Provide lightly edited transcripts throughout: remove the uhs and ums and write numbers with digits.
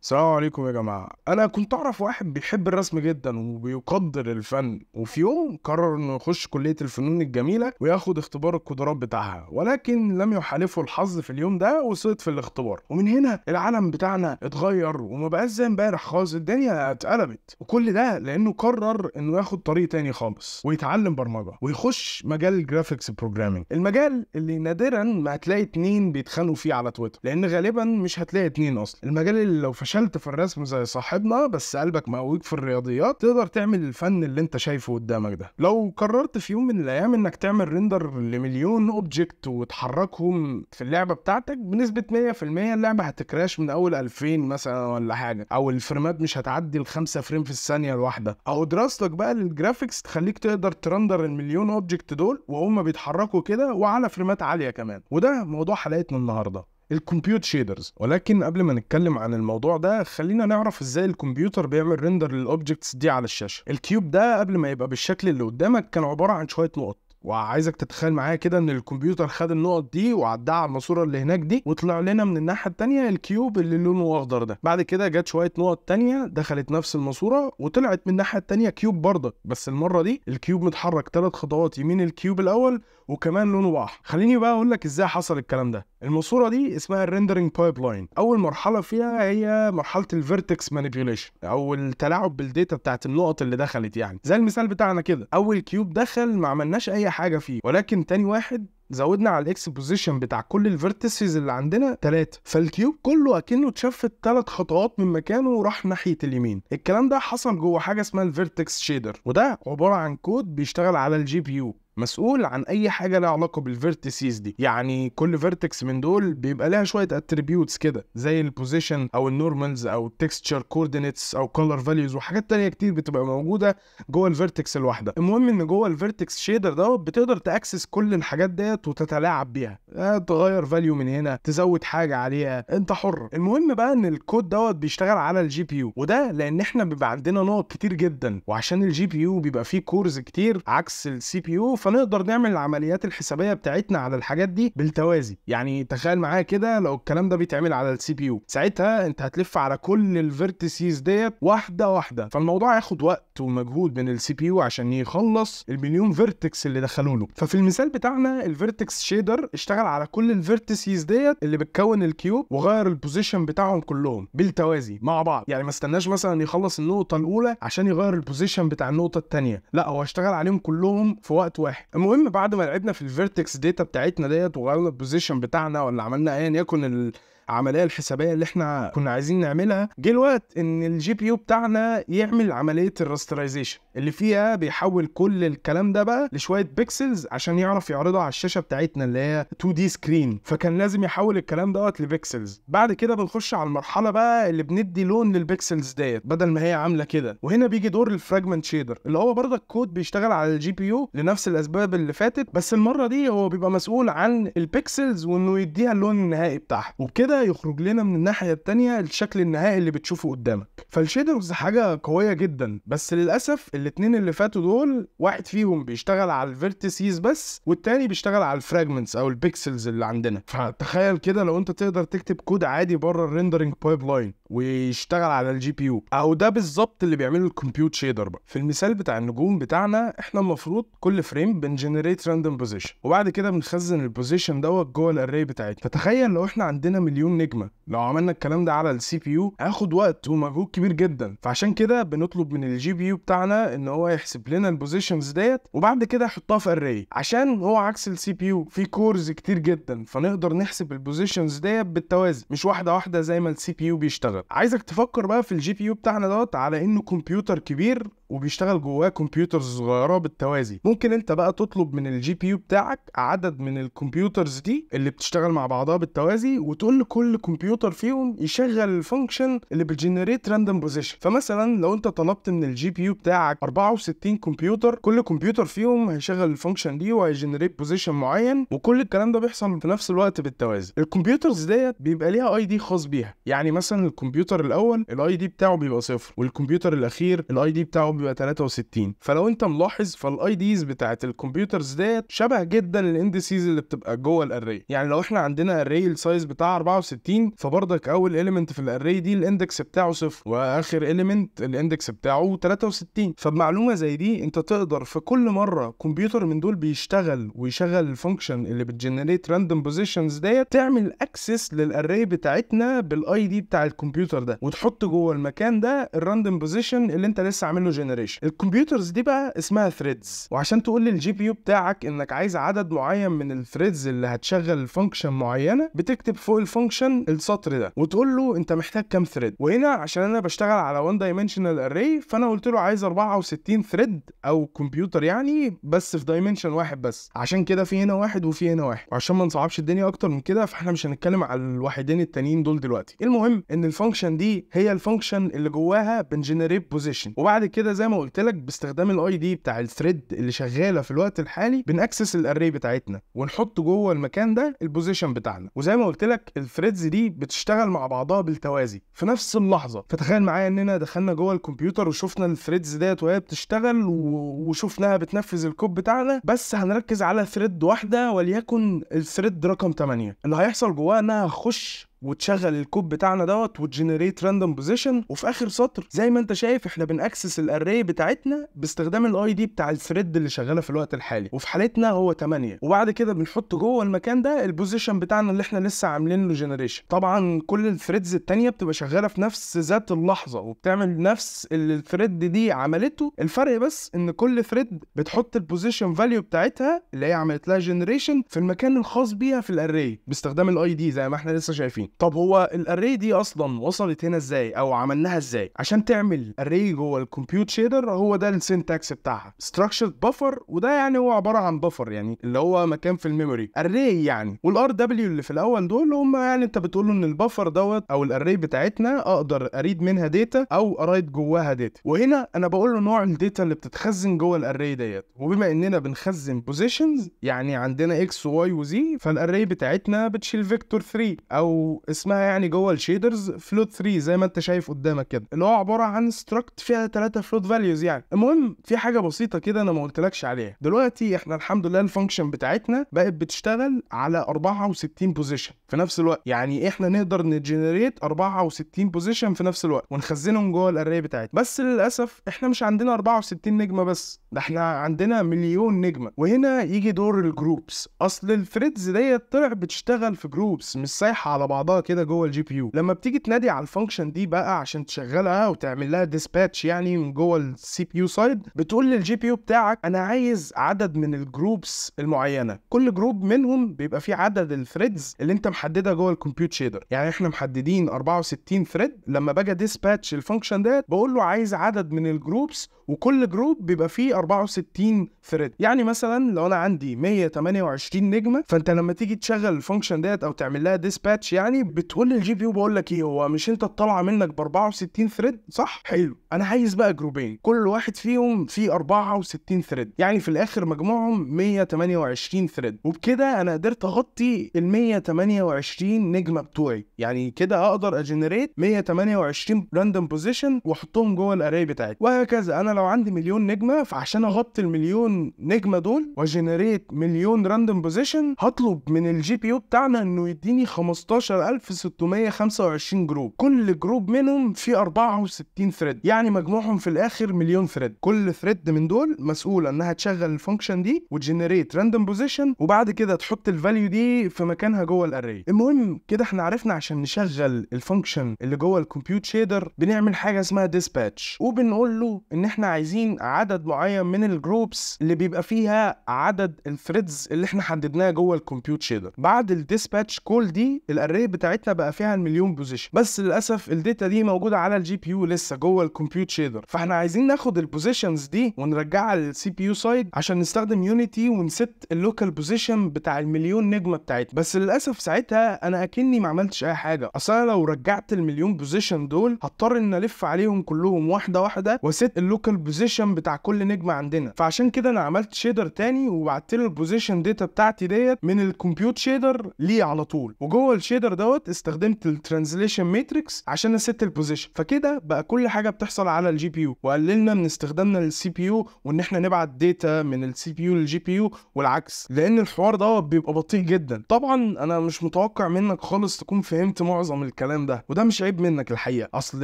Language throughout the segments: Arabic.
السلام عليكم يا جماعة. أنا كنت أعرف واحد بيحب الرسم جدا وبيقدر الفن، وفي يوم قرر إنه يخش كلية الفنون الجميلة وياخد اختبار القدرات بتاعها، ولكن لم يحالفه الحظ في اليوم ده وسقط في الاختبار. ومن هنا العالم بتاعنا اتغير وما بقاش زي امبارح خالص، الدنيا اتقلبت، وكل ده لأنه قرر إنه ياخد طريق تاني خالص ويتعلم برمجة ويخش مجال الجرافيكس بروجرامينج، المجال اللي نادرا ما هتلاقي اتنين بيتخانقوا فيه على تويتر، لأن غالبا مش هتلاقي اتنين أصلا. المجال اللي لو فشلت في الرسم زي صاحبنا بس قلبك مقويك في الرياضيات تقدر تعمل الفن اللي انت شايفه قدامك ده. لو قررت في يوم من الايام انك تعمل ريندر لمليون اوبجكت وتحركهم في اللعبه بتاعتك بنسبه 100%، اللعبه هتكراش من اول 2000 مثلا ولا حاجه، او الفريمات مش هتعدي ال5 فريم في الثانيه الواحده. او دراستك بقى للجرافيكس تخليك تقدر ترندر المليون اوبجكت دول وهم بيتحركوا كده وعلى فريمات عاليه كمان. وده موضوع حلقتنا النهارده، الكمبيوت شيدرز. ولكن قبل ما نتكلم عن الموضوع ده خلينا نعرف ازاي الكمبيوتر بيعمل ريندر للاوبجكتس دي على الشاشه. الكيوب ده قبل ما يبقى بالشكل اللي قدامك كان عباره عن شويه نقط، وعايزك تتخيل معايا كده ان الكمبيوتر خد النقط دي وعدها على الماسوره اللي هناك دي وطلع لنا من الناحيه التانيه الكيوب اللي لونه اخضر ده. بعد كده جت شويه نقط تانيه دخلت نفس الماسوره وطلعت من الناحيه التانيه كيوب برضك، بس المره دي الكيوب متحرك 3 خطوات يمين الكيوب الاول وكمان لونه احمر. خليني بقى اقول لك ازاي حصل الكلام ده. الماسوره دي اسمها الريندرنج بايب لاين. اول مرحله فيها هي مرحله الفيرتكس مانيبيوليشن او التلاعب بالداتا بتاعت النقط اللي دخلت، يعني زي المثال بتاعنا كده، اول كيوب دخل ما عملناش اي حاجه فيه، ولكن تاني واحد زودنا على الاكس بوزيشن بتاع كل الفيرتسز اللي عندنا 3، فالكيوب كله اكنه اتشفت 3 خطوات من مكانه وراح ناحيه اليمين. الكلام ده حصل جوه حاجه اسمها الفيرتكس شيدر، وده عباره عن كود بيشتغل على الجي بي يو، مسؤول عن اي حاجه لها علاقه بالفيرتسيز دي. يعني كل فيرتكس من دول بيبقى لها شويه اتريبيوتس كده زي البوزيشن او النورمالز او التكستشر كوردينيتس او كولر فاليوز وحاجات تانية كتير بتبقى موجوده جوه الفيرتكس الواحده. المهم ان جوه الفيرتكس شيدر دوت بتقدر تاكسس كل الحاجات ديت وتتلاعب بيها، تغير فاليو من هنا، تزود حاجه عليها، انت حر. المهم بقى ان الكود دوت بيشتغل على الجي بي يو، وده لان احنا بيبقى عندنا نقط كتير جدا، وعشان الجي بي يو بيبقى فيه كورز كتير عكس السي بي يو، فنقدر نعمل العمليات الحسابيه بتاعتنا على الحاجات دي بالتوازي. يعني تخيل معايا كده لو الكلام ده بيتعمل على السي بي يو، ساعتها انت هتلف على كل الفيرتيسز ديت واحده واحده، فالموضوع هياخد وقت ومجهود من السي بي يو عشان يخلص المليون فيرتكس اللي دخلوا له. ففي المثال بتاعنا الفيرتكس شيدر اشتغل على كل الفيرتيسز ديت اللي بتكون الكيوب وغير البوزيشن بتاعهم كلهم بالتوازي مع بعض. يعني ما استناش مثلا يخلص النقطه الاولى عشان يغير البوزيشن بتاع النقطه الثانيه، لا هو اشتغل عليهم كلهم في وقت واحد. المهم بعد ما لعبنا في الفيرتكس داتا بتاعتنا ديت وغيرنا البوزيشن بتاعنا ولا عملنا ايا يكن العمليه الحسابيه اللي احنا كنا عايزين نعملها، جه الوقت ان الجي بي يو بتاعنا يعمل عمليه الراسترايزيشن اللي فيها بيحول كل الكلام ده بقى لشويه بيكسلز عشان يعرف يعرضها على الشاشه بتاعتنا اللي هي 2 دي سكرين، فكان لازم يحول الكلام دوت لبيكسلز. بعد كده بنخش على المرحله بقى اللي بندي لون للبيكسلز ديت بدل ما هي عامله كده، وهنا بيجي دور الفراجمنت شيدر اللي هو برضه الكود بيشتغل على الجي بي يو لنفس الاسباب اللي فاتت، بس المره دي هو بيبقى مسؤول عن البيكسلز وانه يديها اللون النهائي بتاعها، وبكده يخرج لنا من الناحيه الثانيه الشكل النهائي اللي بتشوفه قدامك. فالشيدرز حاجه قويه جدا، بس للاسف الاثنين اللي فاتوا دول واحد فيهم بيشتغل على الفيرتيسز بس والتاني بيشتغل على الفراجمنتس او البيكسلز اللي عندنا. فتخيل كده لو انت تقدر تكتب كود عادي بره الريندرنج بايب لاين ويشتغل على الجي بي يو، او ده بالظبط اللي بيعمله الكمبيوت شيدر بقى. في المثال بتاع النجوم بتاعنا احنا المفروض كل فريم بنجنريت راندوم بوزيشن وبعد كده بنخزن البوزيشن دوت جوه الاري بتاعتنا. فتخيل لو احنا عندنا مليون نجمه، لو عملنا الكلام ده على السي بي يو هياخد وقت ومجهود كبير جدا، فعشان كده بنطلب من الجي بي يو بتاعنا ان هو يحسب لنا البوزيشنز ديت وبعد كده يحطها في اري، عشان هو عكس السي بي يو في كورز كتير جدا، فنقدر نحسب البوزيشنز ديت بالتوازي مش واحده واحده زي ما السي بي يو بيشتغل. عايزك تفكر بقى في الجي بي يو بتاعنا دوت على انه كمبيوتر كبير وبيشتغل جواه كمبيوترز صغيره بالتوازي. ممكن انت بقى تطلب من الجي بي يو بتاعك عدد من الكمبيوترز دي اللي بتشتغل مع بعضها بالتوازي، وتقول لكل كمبيوتر فيهم يشغل الفانكشن اللي بتجنريت راندوم بوزيشن. فمثلا لو انت طلبت من الجي بي يو بتاعك 64 كمبيوتر، كل كمبيوتر فيهم هيشغل الفانكشن دي وهيجنريت بوزيشن معين، وكل الكلام ده بيحصل في نفس الوقت بالتوازي. الكمبيوترز ديت بيبقى ليها اي دي خاص بيها، يعني مثلا الكمبيوتر الاول الاي دي بتاعه بيبقى 0، والكمبيوتر الاخير الاي دي بتاعه بيبقى 63. فلو انت ملاحظ فالاي ديز بتاعت الكمبيوترز ديت شبه جدا الاندسيز اللي بتبقى جوه الاري. يعني لو احنا عندنا اري السايز بتاع 64 فبرضك اول اليمنت في الاري دي الاندكس بتاعه 0 واخر اليمنت الاندكس بتاعه 63. فبمعلومه زي دي انت تقدر في كل مره كمبيوتر من دول بيشتغل ويشغل الفانكشن اللي بتجنريت راندوم بوزيشنز ديت تعمل اكسس للاري بتاعتنا بالاي دي بتاع الكمبيوتر ده وتحط جوه المكان ده الراندوم بوزيشن اللي انت لسه عامل له جنريشن. الكمبيوترز دي بقى اسمها ثريدز. وعشان تقول للجي بي يو بتاعك انك عايز عدد معين من الثريدز اللي هتشغل فانكشن معينه بتكتب فوق الفانكشن السطر ده وتقول له انت محتاج كام ثريد. وهنا عشان انا بشتغل على 1 دايمنشنال اري فانا قلت له عايز 64 ثريد او كمبيوتر يعني بس في دايمنشن واحد بس. عشان كده في هنا واحد وفي هنا واحد. وعشان ما نصعبش الدنيا اكتر من كده فاحنا مش هنتكلم على الوحيدين التانيين دول دلوقتي. المهم ان الفانكشن دي هي الفانكشن اللي جواها بنجنريت بوزيشن. وبعد كده زي ما قلت لك باستخدام الاي دي بتاع الثريد اللي شغاله في الوقت الحالي بنأكسس الاري بتاعتنا ونحط جوه المكان ده البوزيشن بتاعنا. وزي ما قلت لك الثريدز دي بتشتغل مع بعضها بالتوازي في نفس اللحظه. فتخيل معايا اننا دخلنا جوه الكمبيوتر وشفنا الثريدز ديت وهي بتشتغل وشفناها بتنفذ الكود بتاعنا، بس هنركز على ثريد واحده وليكن الثريد رقم 8. اللي هيحصل جواها انها هتخش وتشغل الكود بتاعنا دوت وتجنريت راندوم بوزيشن. وفي اخر سطر زي ما انت شايف احنا بنأكسس الاري بتاعتنا باستخدام الاي دي بتاع الثريد اللي شغاله في الوقت الحالي وفي حالتنا هو 8. وبعد كده بنحط جوه المكان ده البوزيشن بتاعنا اللي احنا لسه عاملين له جنريشن. طبعا كل الثريدز التانية بتبقى شغاله في نفس ذات اللحظه وبتعمل نفس اللي الثريد دي عملته. الفرق بس ان كل ثريد بتحط البوزيشن فاليو بتاعتها اللي هي عملت لها جنريشن في المكان الخاص بيها في الاري باستخدام الاي دي زي ما احنا لسه شايفين. طب هو الاري دي اصلا وصلت هنا ازاي او عملناها ازاي؟ عشان تعمل اري جوه الكمبيوت شيدر هو ده السينتاكس بتاعها structured buffer. وده يعني هو عباره عن بفر يعني اللي هو مكان في الميموري اري يعني. والار دبليو اللي في الاول دول هم يعني انت بتقول له ان البفر دوت او الاري بتاعتنا اقدر اريد منها داتا او ارايد جواها داتا. وهنا انا بقول له نوع الداتا اللي بتتخزن جوه الاري ديت. وبما اننا بنخزن بوزيشنز يعني عندنا اكس وواي وزي فالاري بتاعتنا بتشيل فيكتور 3 او اسمها يعني جوه الشيدرز فلوت 3 زي ما انت شايف قدامك كده اللي هو عباره عن ستراكت فيها 3 فلوت فاليوز يعني. المهم في حاجه بسيطه كده انا ما قلتلكش عليها. دلوقتي احنا الحمد لله الفانكشن بتاعتنا بقت بتشتغل على 64 بوزيشن في نفس الوقت. يعني احنا نقدر نجنريت 64 بوزيشن في نفس الوقت ونخزنهم جوه الاري بتاعتنا. بس للاسف احنا مش عندنا 64 نجمه بس، ده احنا عندنا مليون نجمه. وهنا يجي دور الجروبس. اصل الثريدز ديت طلع بتشتغل في جروبس مش سايحه على بعضها كده جوه الجي بي يو. لما بتيجي تنادي على الفانكشن دي بقى عشان تشغلها وتعمل لها ديسباتش يعني من جوه السي بي يو سايد بتقول للجي بي يو بتاعك انا عايز عدد من الجروبس المعينه. كل جروب منهم بيبقى فيه عدد الثريدز اللي انت محددها جوه الكمبيوت شيدر. يعني احنا محددين 64 ثريد. لما باجي ديسباتش الفانكشن ديت بقول له عايز عدد من الجروبس وكل جروب بيبقى فيه 64 ثريد. يعني مثلا لو انا عندي 128 نجمه فانت لما تيجي تشغل الفانكشن ديت او تعمل لها ديسباتش يعني بتقول للجي بي يو بقول لك ايه هو مش انت طالعه منك ب 64 ثريد صح؟ حلو، انا عايز بقى جروبين كل واحد فيهم فيه 64 ثريد يعني في الاخر مجموعهم 128 ثريد. وبكده انا قدرت اغطي ال 128 نجمه بتوعي. يعني كده اقدر اجنريت 128 راندوم بوزيشن واحطهم جوه الاري بتاعتي. وهكذا انا لو عندي مليون نجمه فعشان اغطي المليون نجمه دول واجنريت مليون راندوم بوزيشن هطلب من الجي بي يو بتاعنا انه يديني 15625 جروب. كل جروب منهم فيه 64 ثريد يعني مجموعهم في الاخر مليون ثريد. كل ثريد من دول مسؤوله انها تشغل الفانكشن دي وتجنريت راندوم بوزيشن وبعد كده تحط الفاليو دي في مكانها جوه الاري. المهم كده احنا عرفنا عشان نشغل الفانكشن اللي جوه الكمبيوت شيدر بنعمل حاجه اسمها ديسباتش وبنقول له ان احنا عايزين عدد معين من الجروبس اللي بيبقى فيها عدد الثريدز اللي احنا حددناها جوه الكمبيوت شيدر. بعد الديسباتش كول دي الاري بتاعتنا بقى فيها المليون بوزيشن. بس للاسف الداتا دي موجوده على الجي بي يو لسه جوه الكمبيوت شيدر فاحنا عايزين ناخد البوزيشنز دي ونرجعها للسي بي يو سايد عشان نستخدم يونيتي ونست اللوكال بوزيشن بتاع المليون نجمه بتاعتنا. بس للاسف ساعتها انا اكني ما عملتش اي حاجه. اصلا لو رجعت المليون بوزيشن دول هضطر ان الف عليهم كلهم واحده واحده وست اللوكال بوزيشن بتاع كل نجمه عندنا. فعشان كده انا عملت شيدر تاني وبعت له البوزيشن داتا بتاعتي ديت من الكمبيوت شيدر ليه على طول. وجوه الشيدر دوت استخدمت الترانزليشن ماتريكس عشان اسيت البوزيشن، فكده بقى كل حاجه بتحصل على الجي بي يو، وقللنا من استخدامنا للسي بي يو وان احنا نبعت داتا من السي بي يو للجي بي يو والعكس، لان الحوار دوت بيبقى بطيء جدا. طبعا انا مش متوقع منك خالص تكون فهمت معظم الكلام ده، وده مش عيب منك الحقيقه. اصل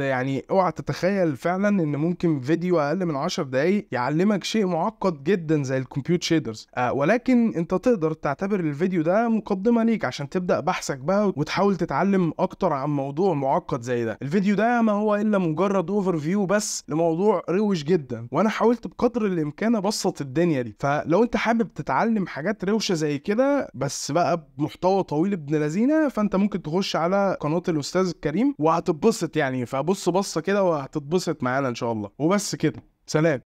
يعني اوعى تتخيل فعلا ان ممكن فيديو اقل من 10 دقايق يعلمك شيء معقد جدا زي الكمبيوت شيدرز، ولكن انت تقدر تعتبر الفيديو ده مقدمه ليك عشان تبدا بحثك بقى وتحاول تتعلم اكتر عن موضوع معقد زي ده. الفيديو ده ما هو الا مجرد اوفر فيو بس لموضوع روش جدا، وانا حاولت بقدر الامكان ابسط الدنيا دي. فلو انت حابب تتعلم حاجات روشه زي كده بس بقى بمحتوى طويل ابن لذينه، فانت ممكن تخش على قناه الاستاذ الكريم وهتتبسط يعني، فبص بصه كده وهتتبسط معانا ان شاء الله. وبس كده، سلام.